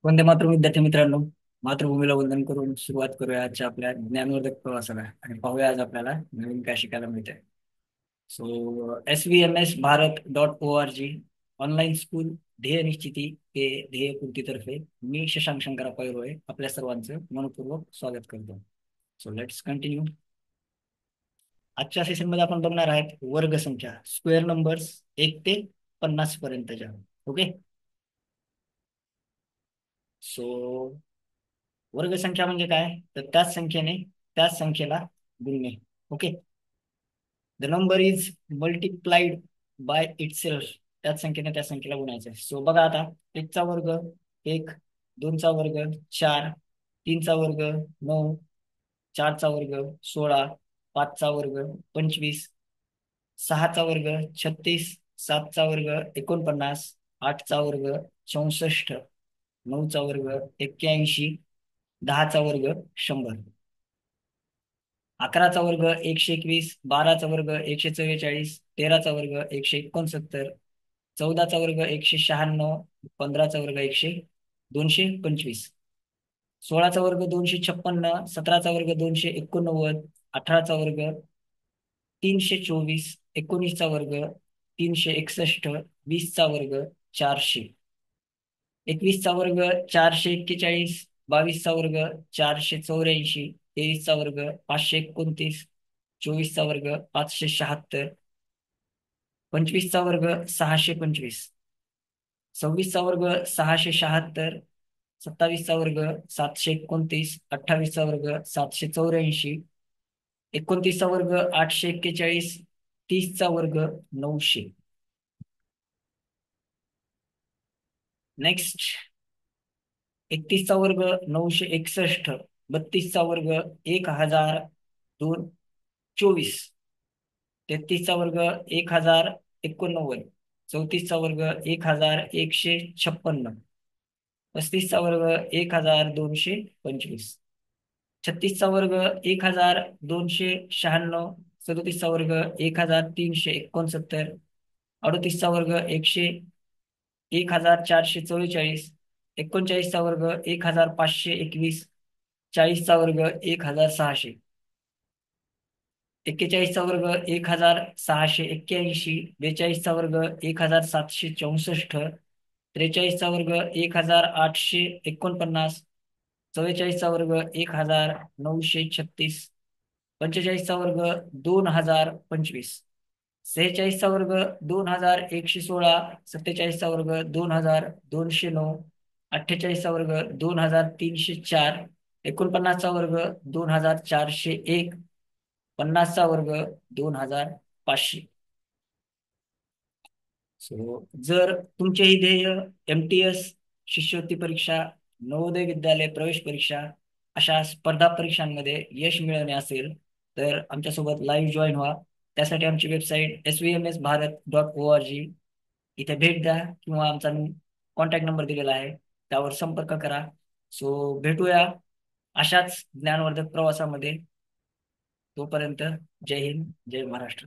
वंदे मातरम विद्यार्थी मित्रांनो. मातृभूमीला वंदन करून सुरुवात करूया आजच्या आपल्या ज्ञानवर्धक प्रवासाला आणि पाहूया आज आपल्याला नवीन काय शिकायला मिळतंय. SVMS भारत.org ऑनलाईन स्कूल ध्येय निश्चिती ते ध्येयपूर्तीतर्फे मी शशांक शंकरा पैरोळे आपल्या सर्वांचं मनपूर्वक स्वागत करतो. So let's continue. आजच्या सेशनमध्ये आपण बघणार आहेत वर्गसंख्या, स्क्वेअर नंबर्स 1 ते 50 पर्यंतच्या. ओके. सो वर्गसंख्या म्हणजे काय, तर त्याच संख्येला गुणणे. Okay. The number is multiplied by itself. त्याच संख्येला गुणायचं आहे. सो बघा आता, एकचा वर्ग 1, दोनचा वर्ग 4, तीनचा वर्ग 9, चारचा वर्ग 16, पाचचा वर्ग 25, सहाचा वर्ग 36, सातचा वर्ग 49, आठचा वर्ग 64, नऊचा वर्ग 81, दहाचा वर्ग 100, अकराचा वर्ग 121, बाराचा वर्ग 144, तेराचा वर्ग 169, चौदाचा वर्ग 196, पंधराचा वर्ग 225, सोळाचा वर्ग 256, सतराचा वर्ग 289, अठराचा वर्ग 324, एकोणीसचा वर्ग 361, वीसचा वर्ग 400, एकवीसचा वर्ग 441, बावीसचा वर्ग 484, तेवीसचा वर्ग 529, चोवीसचा वर्ग 576, पंचवीसचा वर्ग 625, सव्वीसचा वर्ग 676, सत्तावीसचा वर्ग 729, अठ्ठावीसचा वर्ग 784, एकोणतीसचा वर्ग 841, तीसचा वर्ग 900. नेक्स्ट, एकतीसचा वर्ग 961, बत्तीसचा वर्ग 1024, तेहतीसचा वर्ग 1089, चौतीसचा वर्ग 1156, पस्तीसचा वर्ग 1225, छत्तीसचा वर्ग 1296, सदोतीसचा वर्ग 1369, अडतीसचा वर्ग 1444, एकोणचाळीसचा वर्ग 1521, चाळीसचा वर्ग 1600, एक्केचाळीसचा वर्ग 1681, बेचाळीसचा वर्ग 1764, त्रेचाळीसचा वर्ग 1849, चव्वेचाळीसचा वर्ग 1936, पंचेचाळीसचा वर्ग 2025, सेहेचाळीसचा वर्ग 2116, सत्तेचाळीसचा वर्ग 2209, अठ्ठेचाळीसचा वर्ग 2304, एकोणपन्नासचा वर्ग 2401, पन्नासचा वर्ग 2500. सो जर तुमचेही ध्येय MTS, शिष्यवृत्ती परीक्षा, नवोदय विद्यालय प्रवेश परीक्षा अशा स्पर्धा परीक्षांमध्ये यश मिळवणे असेल तर आमच्यासोबत लाईव्ह जॉईन व्हा. त्यासाठी आमची वेबसाईट SVMS भारत.org इथे भेट द्या किंवा आमचा कॉन्टॅक्ट नंबर दिलेला आहे त्यावर संपर्क करा. सो भेटूया अशाच ज्ञानवर्धक प्रवासामध्ये. तोपर्यंत जय हिंद, जय महाराष्ट्र.